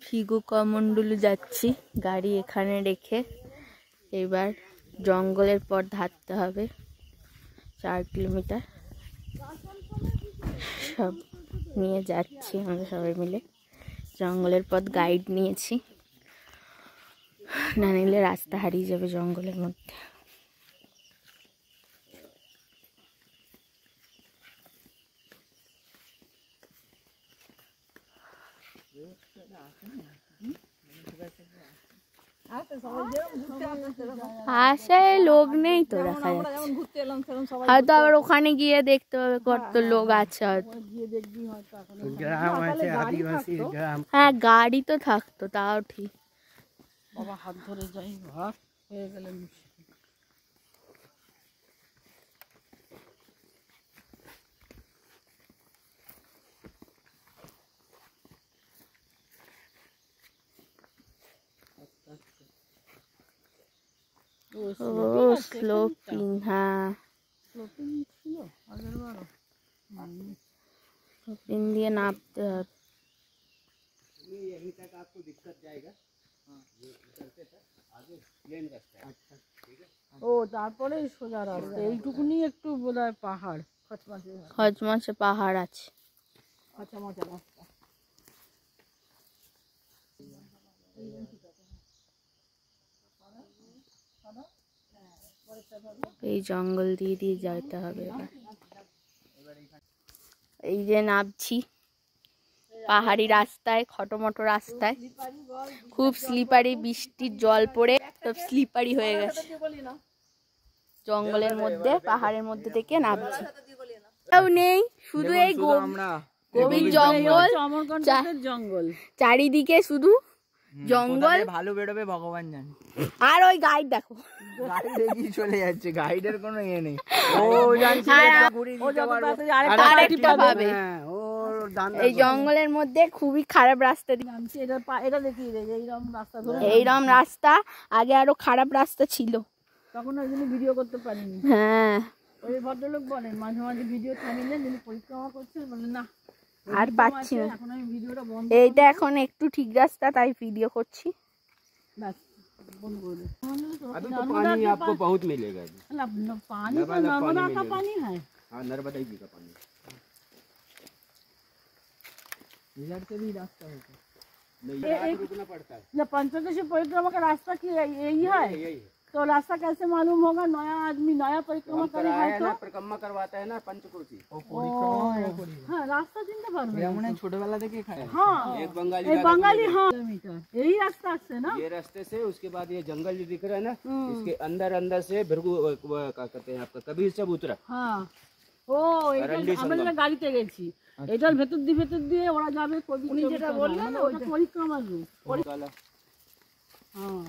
ফিগু কমন্ডলু যাচ্ছি গাড়ি এখানে রেখে। এবার জঙ্গলের পথ হাঁটতে হবে 4 কিলোমিটার। সব নিয়ে যাচ্ছি আমরা সবাই মিলে। জঙ্গলের পথ গাইড নিয়েছি, না নিলে রাস্তা হারিয়ে যাবে জঙ্গলের মধ্যে। আশায় লোক নেই তো দেখা যাচ্ছে, হয়তো আবার ওখানে গিয়ে দেখতে হবে কত লোক আছে। হ্যাঁ গাড়ি তো থাকতো, তাও ঠিক। বাবা হাত ধরে যাই, ঘর হয়ে গেলে স্লোপিং। হ্যাঁ স্লোপিং ছিল আগের বারও, স্লোপিং দিয়ে নামতে হবে। ও তারপরে সোজা রাস্তা, এইটুকুনি একটু বোধহয় পাহাড়, খচমাচে পাহাড় আছে। খচমাচে রাস্তা। এই জঙ্গল দিয়ে দিয়ে যেতে হবে এবার। এই যে নামছি পাহাড়ি রাস্তায়, খটোমটো রাস্তায়, খুব স্লিপারি, বৃষ্টির জল পড়ে সব স্লিপারি হয়ে গেছে। জঙ্গলের মধ্যে, পাহাড়ের মধ্যে থেকে নামছি। কেউ নেই, শুধু এই গভীর জঙ্গল, জঙ্গল চারিদিকে শুধু জঙ্গল। ভালো বেরোবে ভগবান জানে। আর ওই গাইড দেখো, গাইড এগিয়ে চলে যাচ্ছে, গাইডের কোনো ইয়ে নেই। এই জঙ্গলের মধ্যে খুবই খারাপ রাস্তা, এইরকম রাস্তা আগে আরো খারাপ রাস্তা ছিল, তখন ওই জন্য ভিডিও করতে পারিনি। হ্যাঁ ওই ভদ্রলোক বলেন মাঝে মাঝে ভিডিও থামিয়ে যিনি পরিক্রমা করছেন বলেন না আর পাচ্ছি না, এখন আমি ভিডিওটা বন্ধ, এইটা এখন একটু ঠিক রাস্তা তাই ভিডিও করছি। ব্যাস बंद कर दो। अभी तो पानी आपको बहुत मिलेगा। पानी तो नर्मदा का पानी है। हाँ नर्मदा जी का पानी। इधर से भी रास्ता होता है, नहीं रुकना पड़ता है। जब पंचदशी परिक्रमा का रास्ता की यही है, तो रास्ता कैसे मालूम होगा? नया आदमी नया परिक्रमा करे है तो परिक्रमा करवाता है ना पंचकोशी। हाँ रास्ता चिंता कर रहे हमने छोटे वाला देखे खाया। हाँ एक बंगाली हाँ किलोमीटर यही रास्ता से ना, ये रास्ते से उसके बाद ये जंगल जो दिख रहा है ना, इसके अंदर अंदर से भृगु क्या कहते हैं आपका कबीर सब उतरा। हाँ ও আমরা গাড়িতে গেছি, এটার ভেতর দিয়ে ওরা যাবে, উনি যেটা বললেন ওটা পরিক্রমা রূপ। হ্যাঁ